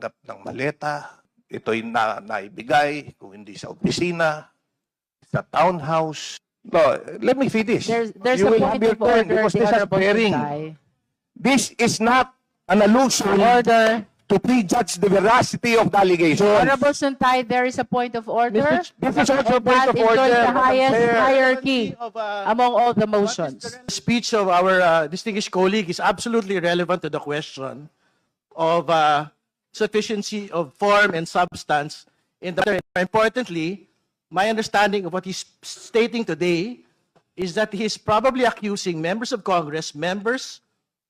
nagtanggap ng maleta. Ito'y naibigay, kung hindi sa opisina, sa townhouse. No, let me finish. There's You a will have point your of turn order, because the this is Honorable bearing. Sintay. This is not an allusion Order. to prejudge the veracity of the allegations. Honorable Sintay, there is a point of order. This is also a And point that of order, enjoys the Madam highest Chair. hierarchy among all the motions. The speech of our distinguished colleague is absolutely relevant to the question of sufficiency of form and substance. In the, importantly, my understanding of what he's stating today is that he is probably accusing members of Congress, members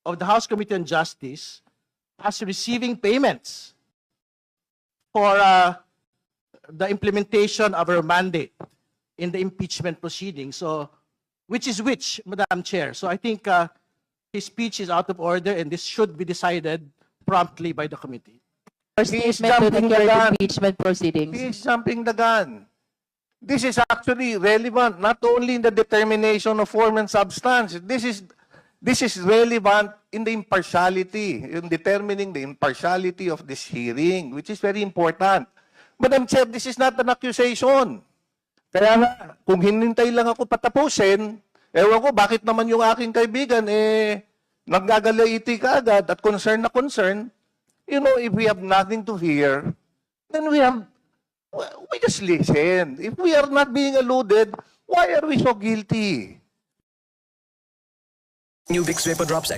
of the House Committee on Justice, as receiving payments for the implementation of our mandate in the impeachment proceedings. So, which is which, Madam Chair? So I think his speech is out of order and this should be decided promptly by the committee. Your He is statement to jumping the the gun. impeachment proceedings. He is jumping the gun. This is actually relevant not only in the determination of form and substance. This is relevant in the impartiality, in determining the impartiality of this hearing, which is very important. Madam Chair, this is not an accusation. Kaya nga, kung hinintay lang ako patapusin, ewan ko, bakit naman yung aking kaibigan, naggagalaiti ka agad at concern na concern. You know, if we have nothing to hear, then we just listen. If we are not being alluded, why are we so guilty? New Vicks Vapor Drops